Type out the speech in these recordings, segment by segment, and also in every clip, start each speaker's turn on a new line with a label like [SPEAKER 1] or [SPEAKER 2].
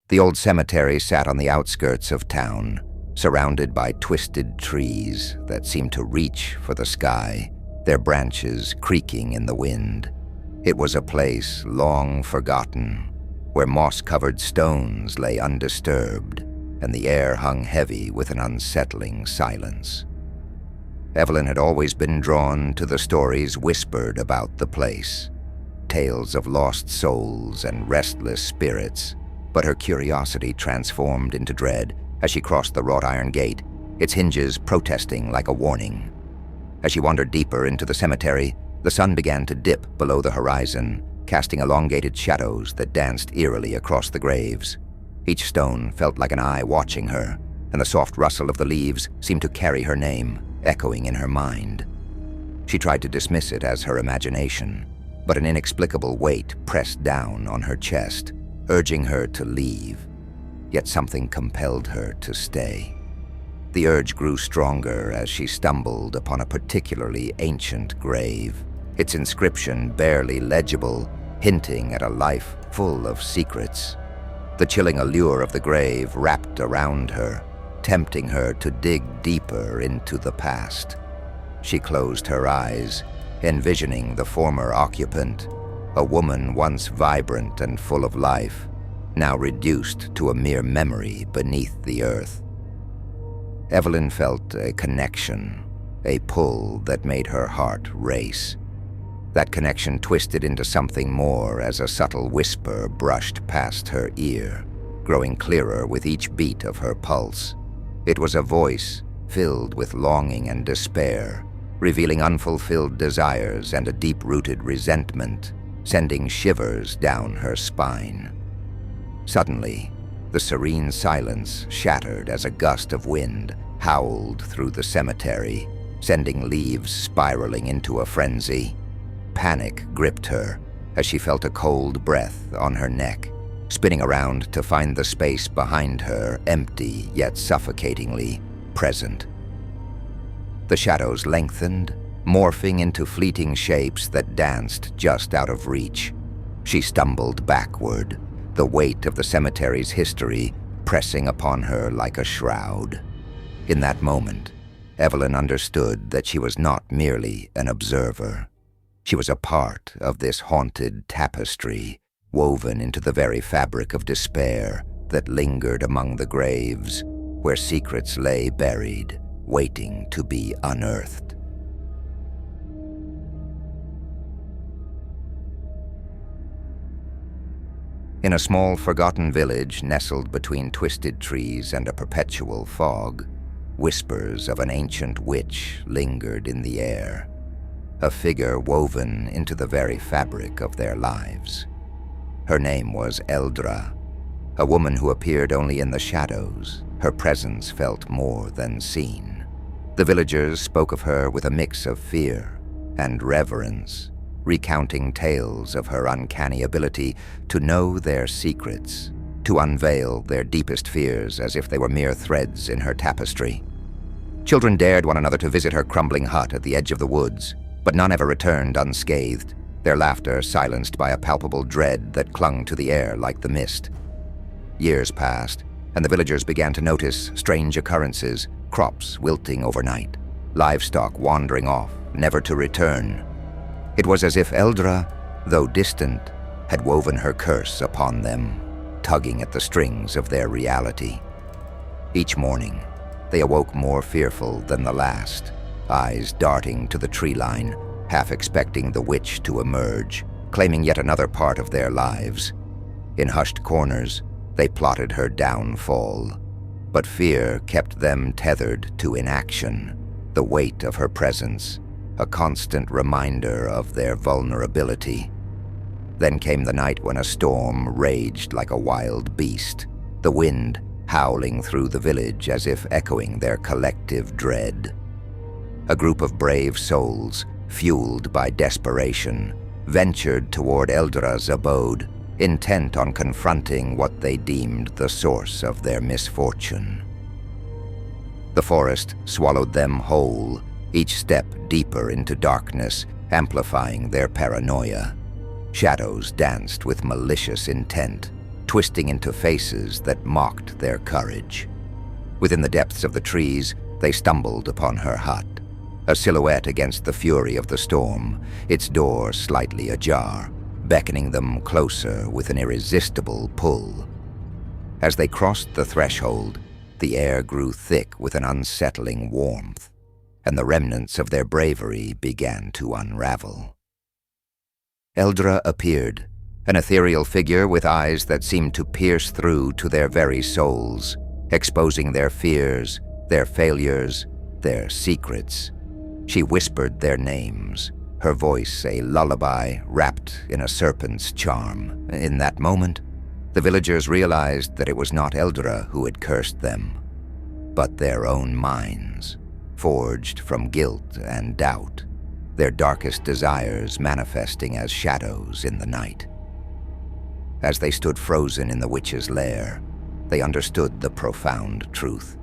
[SPEAKER 1] The old cemetery sat on the outskirts of town, surrounded by twisted trees that seemed to reach for the sky, their branches creaking in the wind. It was a place long forgotten, where moss-covered stones lay undisturbed, and the air hung heavy with an unsettling silence. Evelyn had always been drawn to the stories whispered about the place, tales of lost souls and restless spirits, but her curiosity transformed into dread as she crossed the wrought iron gate, its hinges protesting like a warning. As she wandered deeper into the cemetery, the sun began to dip below the horizon, casting elongated shadows that danced eerily across the graves. Each stone felt like an eye watching her, and the soft rustle of the leaves seemed to carry her name, echoing in her mind. She tried to dismiss it as her imagination, but an inexplicable weight pressed down on her chest, urging her to leave. Yet something compelled her to stay. The urge grew stronger as she stumbled upon a particularly ancient grave, its inscription barely legible, hinting at a life full of secrets. The chilling allure of the grave wrapped around her, tempting her to dig deeper into the past. She closed her eyes, envisioning the former occupant, a woman once vibrant and full of life, now reduced to a mere memory beneath the earth. Evelyn felt a connection, a pull that made her heart race. That connection twisted into something more as a subtle whisper brushed past her ear, growing clearer with each beat of her pulse. It was a voice filled with longing and despair, revealing unfulfilled desires and a deep-rooted resentment, sending shivers down her spine. Suddenly, the serene silence shattered as a gust of wind howled through the cemetery, sending leaves spiraling into a frenzy. Panic gripped her as she felt a cold breath on her neck, spinning around to find the space behind her empty yet suffocatingly present. The shadows lengthened, morphing into fleeting shapes that danced just out of reach. She stumbled backward, the weight of the cemetery's history pressing upon her like a shroud. In that moment, Evelyn understood that she was not merely an observer. She was a part of this haunted tapestry, woven into the very fabric of despair that lingered among the graves, where secrets lay buried, waiting to be unearthed. In a small, forgotten village nestled between twisted trees and a perpetual fog, whispers of an ancient witch lingered in the air, a figure woven into the very fabric of their lives. Her name was Eldra, a woman who appeared only in the shadows. Her presence felt more than seen. The villagers spoke of her with a mix of fear and reverence, recounting tales of her uncanny ability to know their secrets, to unveil their deepest fears as if they were mere threads in her tapestry. Children dared one another to visit her crumbling hut at the edge of the woods, but none ever returned unscathed, their laughter silenced by a palpable dread that clung to the air like the mist. Years passed, and the villagers began to notice strange occurrences, crops wilting overnight, livestock wandering off, never to return. It was as if Eldra, though distant, had woven her curse upon them, tugging at the strings of their reality. Each morning, they awoke more fearful than the last, eyes darting to the tree line, half expecting the witch to emerge, claiming yet another part of their lives. In hushed corners, they plotted her downfall, but fear kept them tethered to inaction, the weight of her presence, a constant reminder of their vulnerability. Then came the night when a storm raged like a wild beast, the wind howling through the village as if echoing their collective dread. A group of brave souls, fueled by desperation, ventured toward Eldra's abode, intent on confronting what they deemed the source of their misfortune. The forest swallowed them whole, each step deeper into darkness, amplifying their paranoia. Shadows danced with malicious intent, twisting into faces that mocked their courage. Within the depths of the trees, they stumbled upon her hut, a silhouette against the fury of the storm, its door slightly ajar, beckoning them closer with an irresistible pull. As they crossed the threshold, the air grew thick with an unsettling warmth, and the remnants of their bravery began to unravel. Eldra appeared, an ethereal figure with eyes that seemed to pierce through to their very souls, exposing their fears, their failures, their secrets. She whispered their names, her voice a lullaby wrapped in a serpent's charm. In that moment, the villagers realized that it was not Eldra who had cursed them, but their own minds, forged from guilt and doubt, their darkest desires manifesting as shadows in the night. As they stood frozen in the witch's lair, they understood the profound truth.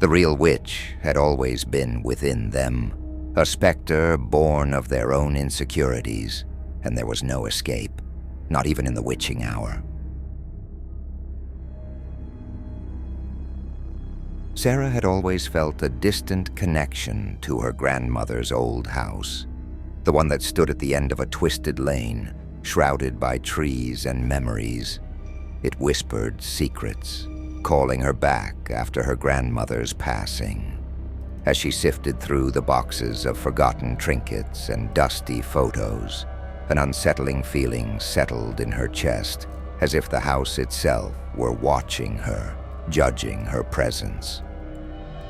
[SPEAKER 1] The real witch had always been within them, a specter born of their own insecurities, and there was no escape, not even in the witching hour. Sarah had always felt a distant connection to her grandmother's old house, the one that stood at the end of a twisted lane, shrouded by trees and memories. It whispered secrets, calling her back after her grandmother's passing. As she sifted through the boxes of forgotten trinkets and dusty photos, an unsettling feeling settled in her chest, as if the house itself were watching her, judging her presence.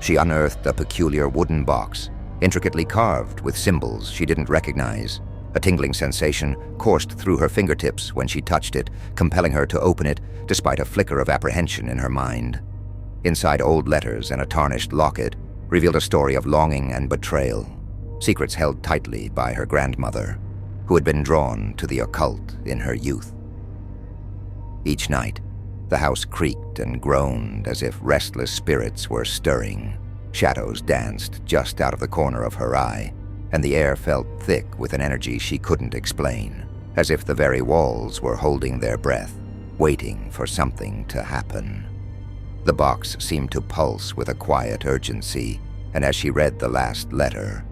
[SPEAKER 1] She unearthed a peculiar wooden box, intricately carved with symbols she didn't recognize. A tingling sensation coursed through her fingertips when she touched it, compelling her to open it despite a flicker of apprehension in her mind. Inside, old letters and a tarnished locket revealed a story of longing and betrayal, secrets held tightly by her grandmother, who had been drawn to the occult in her youth. Each night, the house creaked and groaned as if restless spirits were stirring. Shadows danced just out of the corner of her eye, and the air felt thick with an energy she couldn't explain, as if the very walls were holding their breath, waiting for something to happen. The box seemed to pulse with a quiet urgency, and as she read the last letter,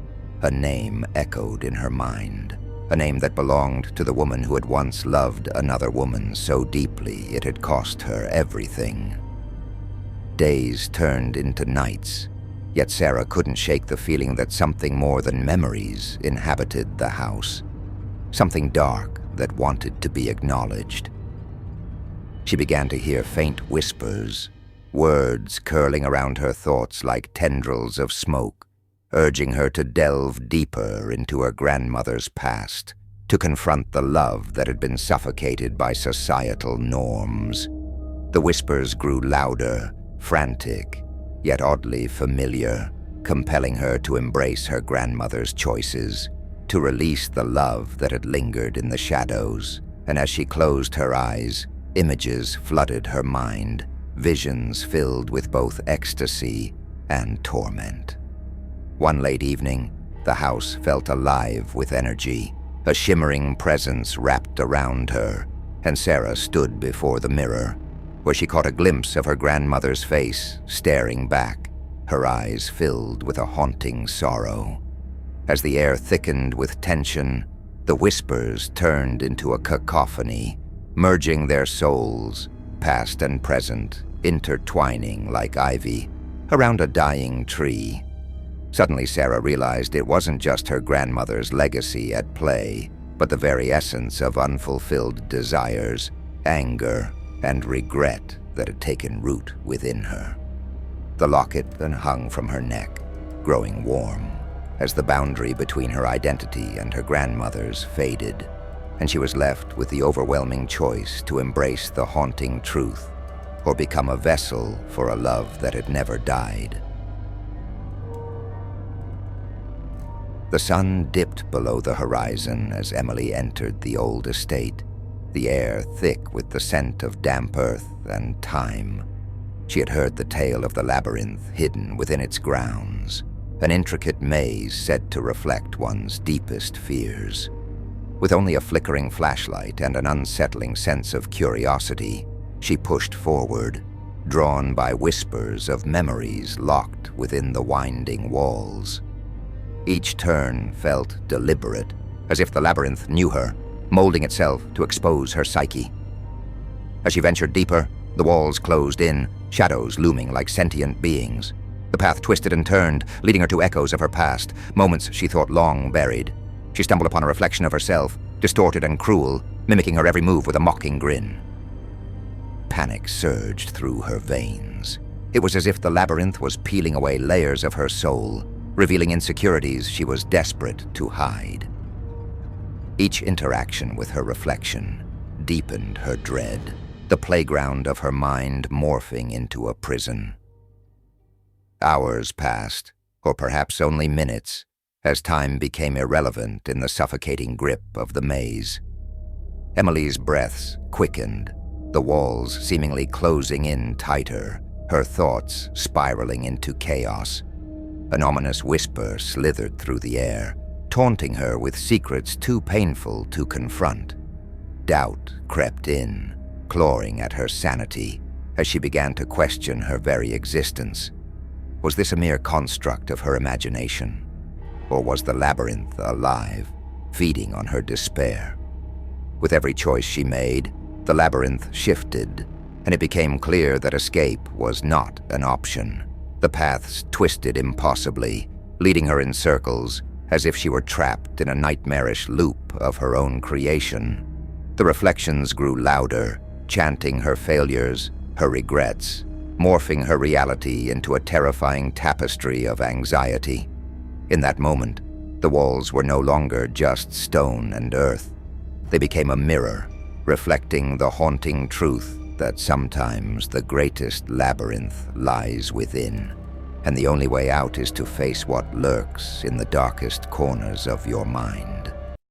[SPEAKER 1] a name echoed in her mind, a name that belonged to the woman who had once loved another woman so deeply it had cost her everything. Days turned into nights, yet Sarah couldn't shake the feeling that something more than memories inhabited the house, something dark that wanted to be acknowledged. She began to hear faint whispers, words curling around her thoughts like tendrils of smoke, urging her to delve deeper into her grandmother's past, to confront the love that had been suffocated by societal norms. The whispers grew louder, frantic, yet oddly familiar, compelling her to embrace her grandmother's choices, to release the love that had lingered in the shadows. And as she closed her eyes, images flooded her mind, visions filled with both ecstasy and torment. One late evening, the house felt alive with energy, a shimmering presence wrapped around her, and Sarah stood before the mirror, where she caught a glimpse of her grandmother's face, staring back, her eyes filled with a haunting sorrow. As the air thickened with tension, the whispers turned into a cacophony, merging their souls, past and present, intertwining like ivy around a dying tree. Suddenly, Sarah realized it wasn't just her grandmother's legacy at play, but the very essence of unfulfilled desires, anger, and regret that had taken root within her. The locket then hung from her neck, growing warm, as the boundary between her identity and her grandmother's faded, and she was left with the overwhelming choice to embrace the haunting truth or become a vessel for a love that had never died. The sun dipped below the horizon as Emily entered the old estate, the air thick with the scent of damp earth and time. She had heard the tale of the labyrinth hidden within its grounds, an intricate maze said to reflect one's deepest fears. With only a flickering flashlight and an unsettling sense of curiosity, she pushed forward, drawn by whispers of memories locked within the winding walls. Each turn felt deliberate, as if the labyrinth knew her, molding itself to expose her psyche. As she ventured deeper, the walls closed in, shadows looming like sentient beings. The path twisted and turned, leading her to echoes of her past, moments she thought long buried. She stumbled upon a reflection of herself, distorted and cruel, mimicking her every move with a mocking grin. Panic surged through her veins. It was as if the labyrinth was peeling away layers of her soul, revealing insecurities she was desperate to hide. Each interaction with her reflection deepened her dread, the playground of her mind morphing into a prison. Hours passed, or perhaps only minutes, as time became irrelevant in the suffocating grip of the maze. Emily's breaths quickened, the walls seemingly closing in tighter, her thoughts spiraling into chaos. An ominous whisper slithered through the air, taunting her with secrets too painful to confront. Doubt crept in, clawing at her sanity as she began to question her very existence. Was this a mere construct of her imagination? Or was the labyrinth alive, feeding on her despair? With every choice she made, the labyrinth shifted, and it became clear that escape was not an option. The paths twisted impossibly, leading her in circles, as if she were trapped in a nightmarish loop of her own creation. The reflections grew louder, chanting her failures, her regrets, morphing her reality into a terrifying tapestry of anxiety. In that moment, the walls were no longer just stone and earth. They became a mirror, reflecting the haunting truth that sometimes the greatest labyrinth lies within, and the only way out is to face what lurks in the darkest corners of your mind.